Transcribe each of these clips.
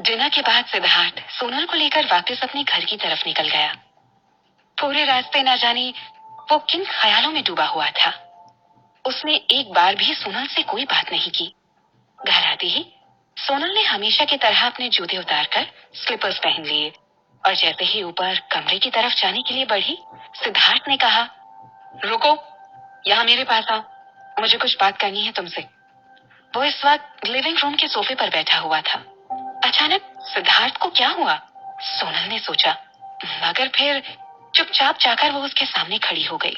Dinner के बाद सिद्धार्थ सोनल को लेकर वापस अपने घर की तरफ निकल गया। पूरे रास्ते न जाने वो किन ख्यालों में डूबा हुआ था। उसने एक बार भी सोनल से कोई बात नहीं की। घर आते ही सोनल ने हमेशा की तरह अपने जूते उतारकर स्लीपर्स पहन लिए और जैसे ही ऊपर कमरे की तरफ जाने के लिए बढ़ी, सिद्धार्थ ने कहा, रुको, यहाँ मेरे पास आओ, मुझे कुछ बात करनी है तुमसे। वो इस वक्त लिविंग रूम के सोफे पर बैठा हुआ था। अचानक सिद्धार्थ को क्या हुआ, सोनल ने सोचा, मगर फिर चुपचाप जाकर वो उसके सामने खड़ी हो गई।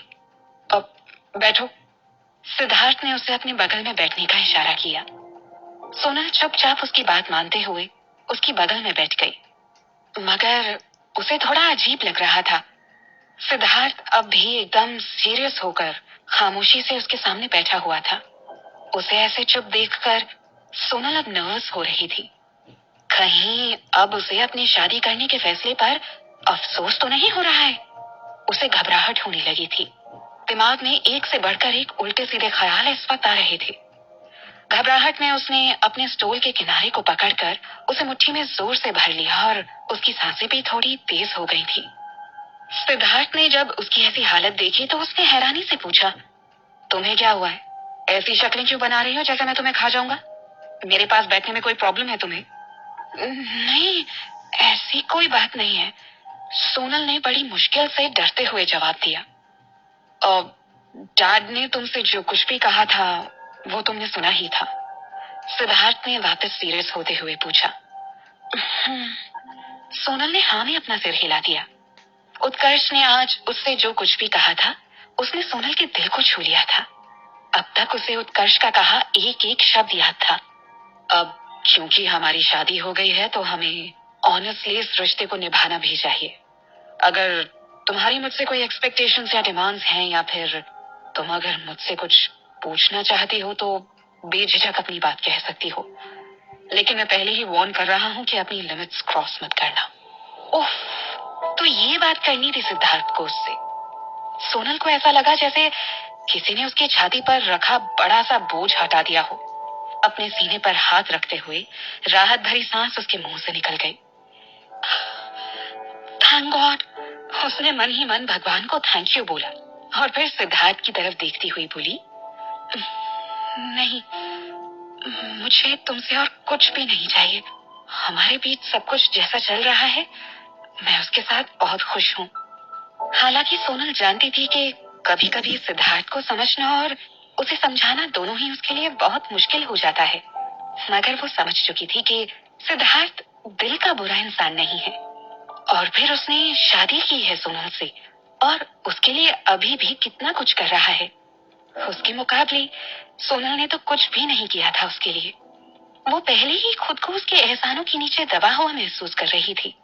अब बैठो। सिद्धार्थ ने उसे अपने बगल में बैठने का इशारा किया। सोनल चुपचाप उसकी बात मानते हुए उसकी बगल में बैठ गई, मगर उसे थोड़ा अजीब लग रहा था। सिद्धार्थ अब भी एकदम सीरियस होकर खामोशी से उसके सामने बैठा हुआ था। उसे ऐसे चुप देखकर सोनल अब नर्वस हो रही थी। कहीं अब उसे अपनी शादी करने के फैसले पर अफसोस तो नहीं हो रहा है। उसे घबराहट होने लगी थी। दिमाग में एक से बढ़कर एक उल्टे सीधे ख्याल इस वक्त आ रहे थे। घबराहट में उसने अपने स्टूल के किनारे को पकड़कर उसे मुट्ठी में जोर से भर लिया और उसकी सांसें भी थोड़ी तेज हो गई थी। सिद्धार्थ ने जब उसकी ऐसी हालत देखी तो उसने हैरानी से पूछा, तुम्हें क्या हुआ है? ऐसी शक्लें क्यों बना रही हो जैसे मैं तुम्हें खा जाऊंगा? मेरे पास बैठने में कोई प्रॉब्लम है तुम्हें? नहीं, ऐसी कोई बात नहीं है, सोनल ने बड़ी मुश्किल से डरते हुए जवाब दिया। और डैड ने तुमसे जो कुछ भी कहा था वो तुमने सुना ही था, सिद्धार्थ ने वापस सीरियस होते हुए पूछा। सोनल ने हाँ में अपना सिर हिला दिया। उत्कर्ष ने आज उससे जो कुछ भी कहा था उसने सोनल के दिल को छू लिया था। अब तक उसे उत्कर्ष का कहा एक एक शब्द याद था। अब क्योंकि हमारी शादी हो गई है तो हमें ऑनेस्टली इस रिश्ते को निभाना भी चाहिए। अगर तुम्हारी मुझसे कोई एक्सपेक्टेशंस या डिमांड्स हैं या फिर तुम अगर मुझसे कुछ पूछना चाहती हो तो बेझिझक अपनी बात कह सकती हो, लेकिन मैं पहले ही वार्न कर रहा हूँ कि अपनी लिमिट्स क्रॉस मत करना। उफ, तो ये बात करनी थी सिद्धार्थ को उससे। सोनल को ऐसा लगा जैसे किसी ने उसकी छाती पर रखा बड़ा सा बोझ हटा दिया हो। अपने सीने पर हाथ रखते हुए राहत भरी सांस उसके मुंह से निकल गई। थैंक गॉड, उसने मन ही मन भगवान को थैंक यू बोला और फिर सिद्धार्थ की तरफ देखती हुई बोली, नहीं, मुझे तुमसे और कुछ भी नहीं चाहिए। हमारे बीच सब कुछ जैसा चल रहा है मैं उसके साथ बहुत खुश हूँ। हालांकि सोनल जानती थी कि कभी कभी सिद्धार्थ को समझना और उसे समझाना दोनों ही उसके लिए बहुत मुश्किल हो जाता है, मगर वो समझ चुकी थी कि सिद्धार्थ दिल का बुरा इंसान नहीं है और फिर उसने शादी की है सोनल से और उसके लिए अभी भी कितना कुछ कर रहा है। उसके मुकाबले सोनल ने तो कुछ भी नहीं किया था उसके लिए। वो पहले ही खुद को उसके एहसानों के नीचे दबा हुआ महसूस कर रही थी।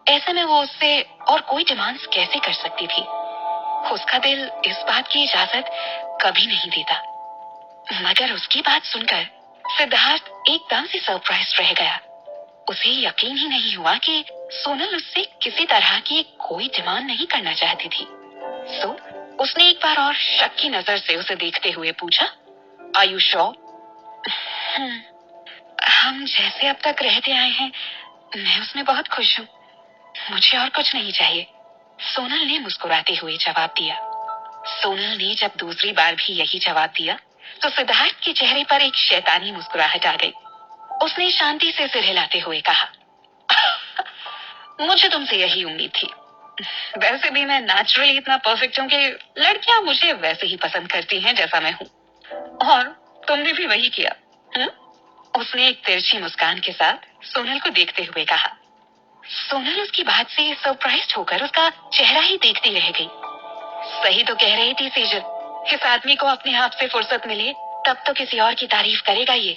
ऐसे में वो उससे और कोई डिमांड्स कैसे कर सकती थी? उसका दिल इस बात की इजाजत कभी नहीं देता। मगर उसकी बात सुनकर सिद्धार्थ एकदम से सरप्राइज रह गया। उसे यकीन ही नहीं हुआ कि सोनल उससे किसी तरह की कोई डिमांड नहीं करना चाहती थी। सो उसने एक बार और शक की नजर से उसे देखते हुए पूछा, आर यू श्योर? हम जैसे अब तक रहते आए हैं मैं उसमें बहुत खुश हूँ, मुझे और कुछ नहीं चाहिए, सोनल ने मुस्कुराते हुए जवाब दिया। सोनल ने जब दूसरी बार भी यही जवाब दिया तो सिद्धार्थ के चेहरे पर एक शैतानी मुस्कुराहट आ गई। उसने शांति से सिर हिलाते हुए कहा, मुझे तुमसे यही उम्मीद थी। वैसे भी मैं नेचुरली इतना परफेक्ट हूँ कि लड़कियां मुझे वैसे ही पसंद करती हैं जैसा मैं हूँ, और तुमने भी वही किया। उसने एक तिरछी मुस्कान के साथ सोनल को देखते हुए कहा। सोनल उसकी बात से सरप्राइज होकर उसका चेहरा ही देखती रह गई। सही तो कह रही थी सेजल, इस आदमी को अपने आप से फुर्सत मिले तब तो किसी और की तारीफ करेगा ये।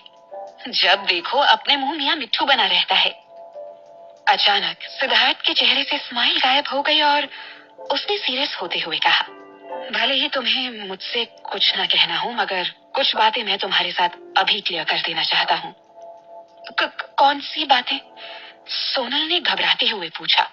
जब देखो अपने मुंह मियां मिट्ठू बना रहता है। अचानक सिद्धार्थ के चेहरे से स्माइल गायब हो गई और उसने सीरियस होते हुए कहा, भले ही तुम्हें मुझसे कुछ ना कहना हो मगर कुछ बातें मैं तुम्हारे साथ अभी क्लियर कर देना चाहता हूँ। कौन सी बातें? सोनल ने घबराते हुए पूछा।